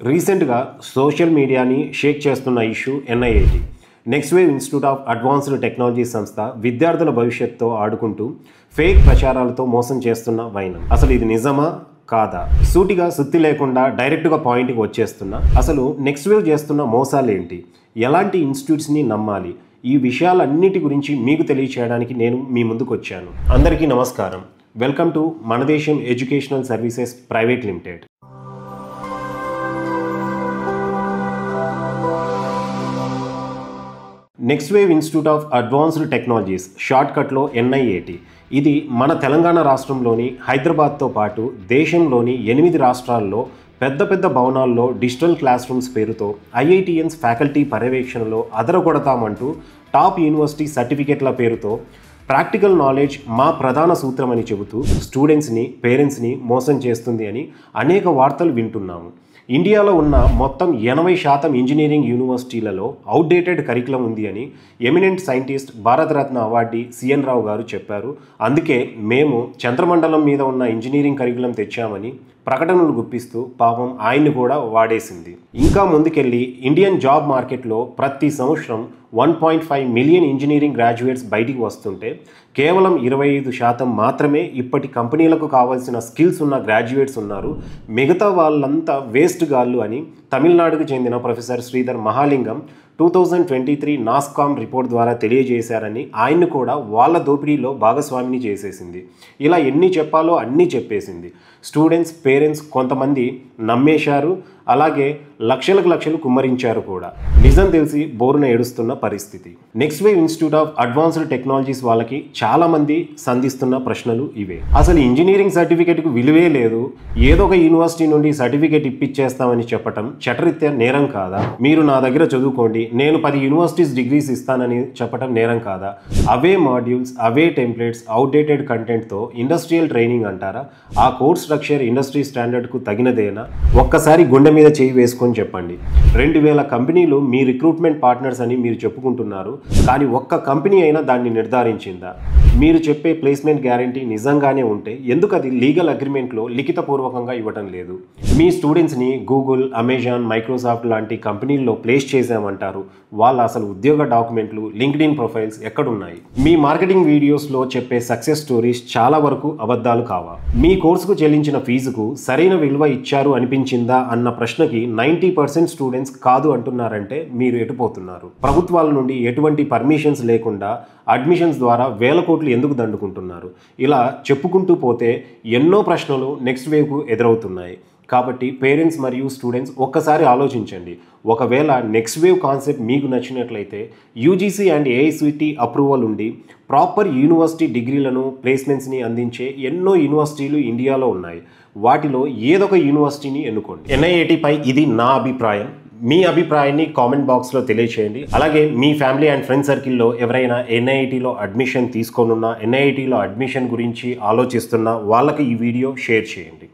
రీసెంట్గా సోషల్ మీడియాని షేక్ చేస్తున్న issue NIIT next wave institute of advanced technology సంస్థ విద్యార్థుల భవిష్యత్తుతో ఆడుకుంటూ ఫేక్ ప్రచారాలతో మోసం చేస్తున్న వైనం. అసలు ఇది నిజమా కాదా? సూటిగా సుత్తి లేకుండా డైరెక్ట్గా పాయింట్కి వచ్చేస్తున్నా అసలు నెక్స్ట్ వేవ్ చేస్తున్న మోసాలేంటి, ఎలాంటి ఇన్స్టిట్యూట్స్ని నమ్మాలి, ఈ విషయాలన్నిటి గురించి మీకు తెలియచేయడానికి నేను మీ ముందుకు వచ్చాను. అందరికీ నమస్కారం. వెల్కమ్ టు మన దేశం educational services private limited. Next wave institute of advanced technologies, షార్ట్కట్లో ఎన్ఐఏటి. ఇది మన తెలంగాణ రాష్ట్రంలోని హైదరాబాద్తో పాటు దేశంలోని 8 రాష్ట్రాల్లో పెద్ద పెద్ద భవనాల్లో డిజిటల్ క్లాస్ రూమ్స్ పేరుతో ఐఐటిఎన్స్ ఫ్యాకల్టీ పర్యవేక్షణలో అదరగొడతామంటూ టాప్ యూనివర్సిటీ సర్టిఫికెట్ల పేరుతో ప్రాక్టికల్ నాలెడ్జ్ మా ప్రధాన సూత్రం అని చెబుతూ స్టూడెంట్స్ని, పేరెంట్స్ని మోసం చేస్తుంది అని అనేక వార్తలు వింటున్నాము. ఇండియాలో ఉన్న మొత్తం 80% ఇంజనీరింగ్ యూనివర్సిటీలలో అవుట్డేటెడ్ కరికులం ఉంది అని eminent scientist, Bharat Ratna awardee CN Rao garu చెప్పారు. అందుకే మేము చంద్రమండలం మీద ఉన్న ఇంజనీరింగ్ కరికులం తెచ్చామని ప్రకటనలు గుప్పిస్తూ పాపం ఆయన్ని కూడా వాడేసింది. ఇంకా ముందుకెళ్ళి ఇండియన్ జాబ్ మార్కెట్లో ప్రతి సంవత్సరం 1.5 మిలియన్ ఇంజనీరింగ్ గ్రాడ్యుయేట్స్ బయటికి వస్తుంటే కేవలం 25% మాత్రమే ఇప్పటి కంపెనీలకు కావాల్సిన స్కిల్స్ ఉన్న గ్రాడ్యుయేట్స్ ఉన్నారు. మిగతా వాళ్ళంతా వేస్ట్ గాళ్ళు అని తమిళనాడుకు చెందిన ప్రొఫెసర్ శ్రీధర్ మహాలింగం 2023 నాస్కామ్ రిపోర్ట్ ద్వారా తెలియజేశారని ఆయన్ని కూడా వాళ్ళ దోపిడీలో భాగస్వామిని చేసేసింది. ఇలా ఎన్ని చెప్పాలో అన్నీ చెప్పేసింది. స్టూడెంట్స్, పేరెంట్స్ కొంతమంది నమ్మేశారు, అలాగే లక్షలు కుమ్మరించారు కూడా. నిజం తెలిసి బోరున ఏడుస్తున్న పరిస్థితి. Next wave institute of advanced technologies వాళ్ళకి చాలామంది సంధిస్తున్న ప్రశ్నలు ఇవే. అసలు ఇంజనీరింగ్ సర్టిఫికేట్కు విలువే లేదు, ఏదో ఒక యూనివర్సిటీ నుండి సర్టిఫికేట్ ఇప్పించేస్తామని చెప్పటం చట్టరీత్యా నేరం కాదా? మీరు నా దగ్గర చదువుకోండి, నేను 10 యూనివర్సిటీస్ డిగ్రీస్ ఇస్తానని చెప్పటం నేరం కాదా? అవే మాడ్యూల్స్, అవే టెంప్లెట్స్, అవుట్డేటెడ్ కంటెంట్తో ఇండస్ట్రియల్ ట్రైనింగ్ అంటారా? ఆ కోర్స్ స్ట్రక్చర్ ఇండస్ట్రీ స్టాండర్డ్కు తగినదేనా? ఒక్కసారి గుండె మీద చేయి వేసుకొని చెప్పండి. 2000 కంపెనీలు మీ రిక్రూట్మెంట్ పార్ట్నర్స్ అని మీరు చెప్పుకుంటున్నారు, కానీ ఒక్క కంపెనీ అయినా దాన్ని నిర్ధారించిందా? మీరు చెప్పే ప్లేస్మెంట్ గ్యారంటీ నిజంగానే ఉంటే ఎందుకు అది లీగల్ అగ్రిమెంట్లో లిఖితపూర్వకంగా ఇవ్వటం లేదు? మీ స్టూడెంట్స్ని గూగుల్, అమెజాన్, మైక్రోసాఫ్ట్ లాంటి కంపెనీల్లో ప్లేస్ చేశామంటారు. వాళ్ళ అసలు ఉద్యోగ డాక్యుమెంట్లు, లింక్డ్ఇన్ ప్రొఫైల్స్ ఎక్కడున్నాయి? మీ మార్కెటింగ్ వీడియోస్లో చెప్పే సక్సెస్ స్టోరీస్ చాలా వరకు అబద్ధాలు కావా? మీ కోర్సుకు చెల్లించిన ఫీజుకు సరైన విలువ ఇచ్చారు అనిపించిందా అన్న ప్రశ్నకి 90% స్టూడెంట్స్ కాదు అంటున్నారంటే మీరు ఎటుపోతున్నారు? ప్రభుత్వాల నుండి ఎటువంటి పర్మిషన్స్ లేకుండా అడ్మిషన్స్ ద్వారా వేల కోట్లు ఎందుకు దండుకుంటున్నారు? ఇలా చెప్పుకుంటూ పోతే ఎన్నో ప్రశ్నలు నెక్స్ట్ వేవ్కు ఎదురవుతున్నాయి. కాబట్టి పేరెంట్స్ మరియు స్టూడెంట్స్ ఒక్కసారి ఆలోచించండి. ఒకవేళ నెక్స్ట్ వేవ్ కాన్సెప్ట్ మీకు నచ్చినట్లయితే యూజీసీ అండ్ ఏఐసిటి అప్రూవల్ ఉండి ప్రాపర్ యూనివర్సిటీ డిగ్రీలను, ప్లేస్మెంట్స్ని అందించే ఎన్నో యూనివర్సిటీలు ఇండియాలో ఉన్నాయి. వాటిలో ఏదో ఒక యూనివర్సిటీని ఎన్నుకోండి. ఎన్ఐఏటిపై ఇది నా అభిప్రాయం. మీ అభిప్రాయాన్ని కామెంట్ బాక్స్లో తెలియచేయండి. అలాగే మీ ఫ్యామిలీ అండ్ ఫ్రెండ్ సర్కిల్లో ఎవరైనా ఎన్ఐఐటిలో అడ్మిషన్ తీసుకోనున్నా, ఎన్ఐఐటిలో అడ్మిషన్ గురించి ఆలోచిస్తున్నా వాళ్ళకి ఈ వీడియో షేర్ చేయండి.